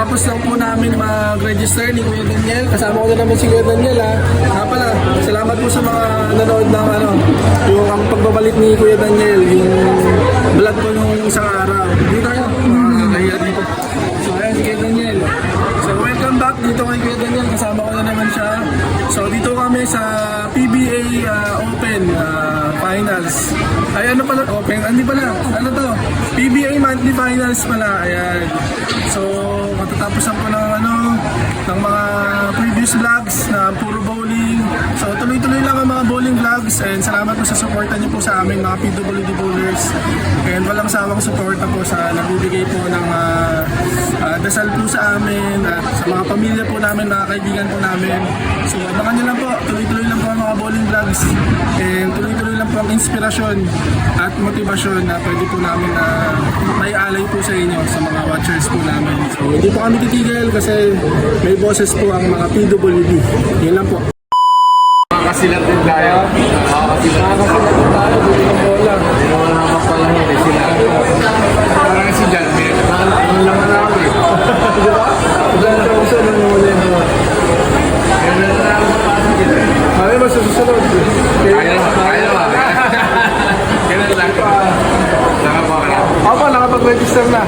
Katatapos lang po namin mag-register ni Kuya Daniel. Kasama ko na naman si Kuya Daniel ha. Nga pala, salamat po sa mga nanood ng yung ang pagbabalik ni Kuya Daniel, yung vlog ko nung isang araw. Dito tayo, kaya dito. So ayan si Kuya Daniel. So welcome back dito kay Kuya Daniel. Kasama ko na naman siya. So dito kami sa PBA Open Finals. Ay ano pala? Open? Hindi pala. Ano to? PBA Monthly Finals pala. Ayan. So matatapos lang po ng mga previous vlogs na puro bowling. So tuloy-tuloy lang ang mga bowling vlogs and salamat po sa suporta niyo po sa amin mga PWD bowlers. And walang sawang suporta po sa nagbibigay po ng dasal po sa amin at sa mga pamilya po namin, mga kaibigan po namin. So abangan niyo lang po, tuloy-tuloy lang po ang mga bowling vlogs and tuloy-tuloy lang po ang inspirasyon at motivasyon na pwede po namin na may alay po sa inyo, sa mga watchers po namin. So hindi po kami titigil kasi may boses po ang mga PWD. Yan lang po. Makakasilat din tayo. Makakasilat din tayo. Buti ng bola. Hindi naman naman pala hindi sila. Parang si John Mill. Ang laman na ako eh. Di ba? Diyan na ako sa nangyuli mo. Yan na lang ako pasok yun eh. Ay, mas susunod. Kaya ba? Ganun lang. Nakakuha ka lang. Ako, nakapag-register na.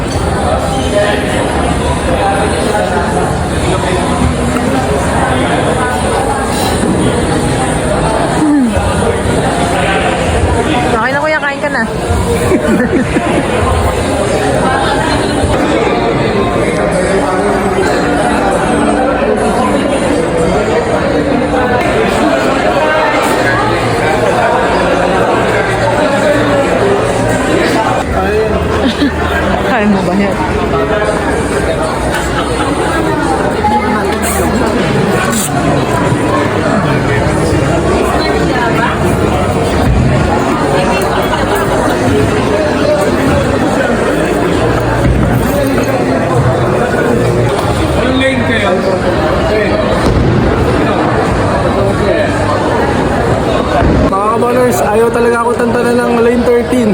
Okay na kuya, kain ka na. Kain mo ba yan? Anong lane kayo? Mga kamoners, ayaw talaga ako tantanan ng lane 13.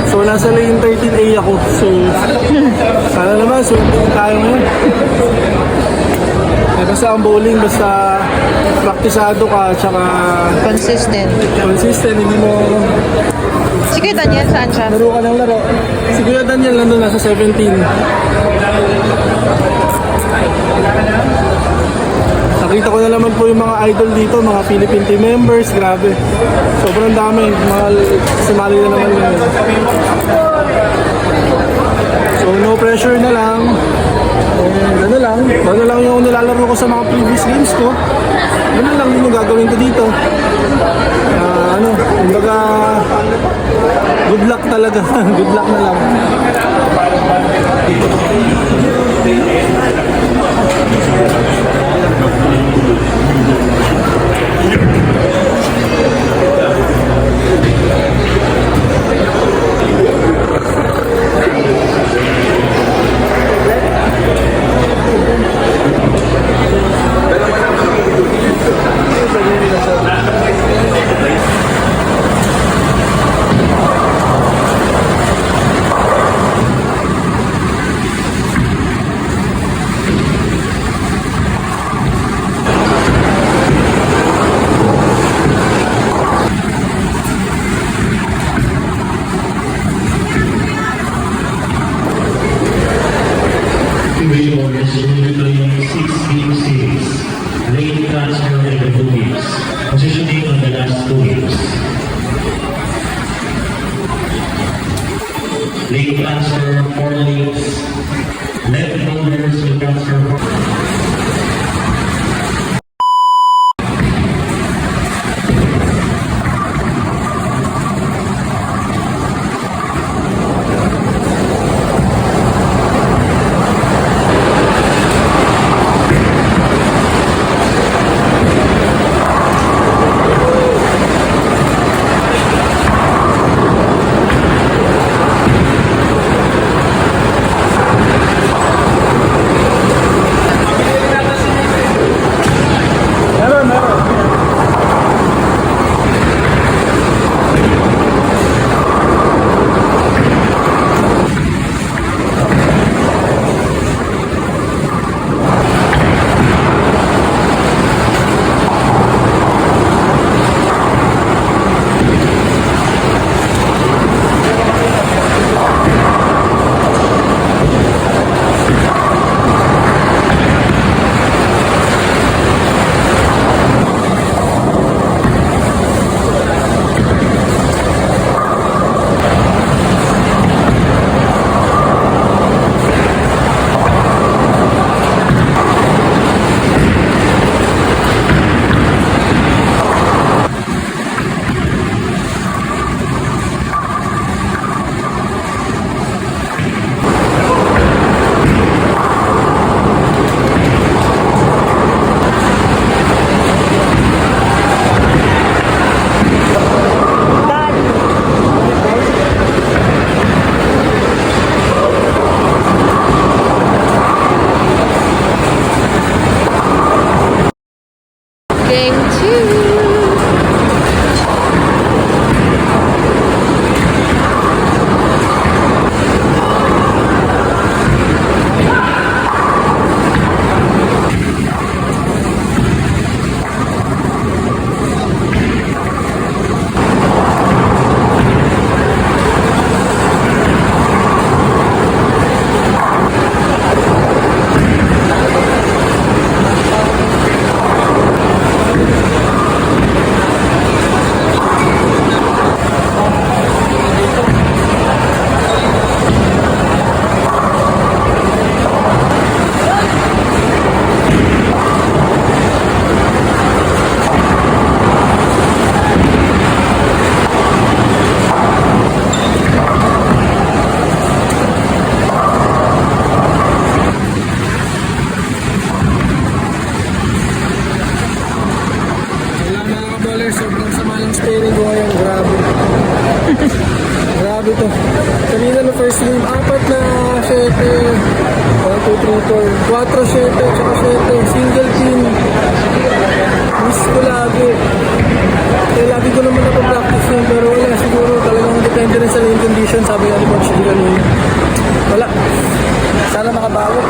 So nasa lane 13A ako. So sana naman, swerte tayo ngayon. Basta ang bowling, basta praktisado ka, tsaka Consistent. hindi mo Si Kuya Daniel, saan siya? laro ka ng laro. Si Kuya Daniel nandun nasa 17. Nakita ko na naman po yung mga idol dito, mga Philippine team members, grabe. Sobrang dami, mga sumali na naman yun. So no pressure na lang. And ano lang yung nilalaro ko sa mga previous games ko. Ano lang yung gagawin ko dito. Kumbaga, good luck talaga. Good luck na lang. Lane transfer in the 2 weeks. Positioning on the last 2 weeks. Lane transfer 4 lanes. Left bowlers will transfer 4. 4-7, tsaka 7. Single pin. Miss ko lagi. Kaya lagi ko naman napapractice yun. Pero wala, siguro talagang depende rin sa lane condition. Sabi nga ni Coach D kanina. Wala. Sana makabawi.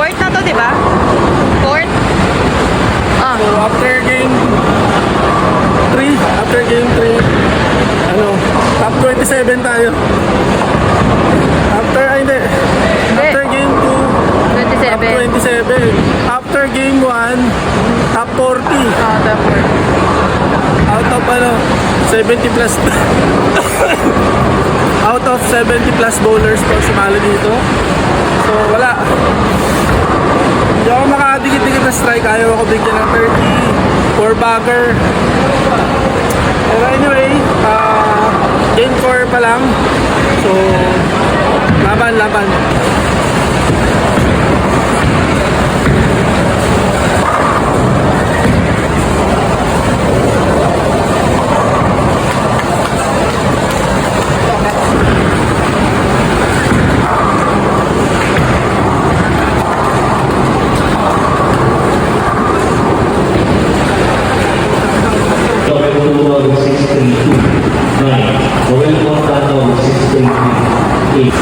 Fourth na to, di ba? Fourth? Ah, So after game 3, top 27 tayo. Hindi. After game 2, top 27. 27. After game 1, top 40. Ah, the fourth. Out of 70 plus. Out of 70 plus bowlers po sumali dito. So wala. Hindi ako makadikit-dikit na strike. Ayaw ako bigyan ng 30 or bagger. Pero anyway, game 4 pa lang. So, laban. Double 632. 9. Royal Montano 633. 8.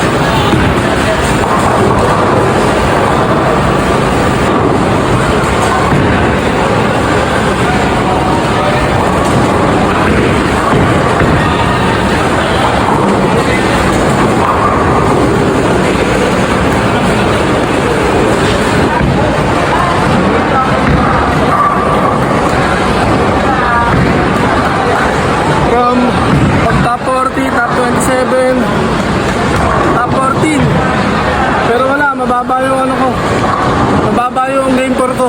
From top 40, top 27, top 14. Pero wala, mababa yung game 4 ko.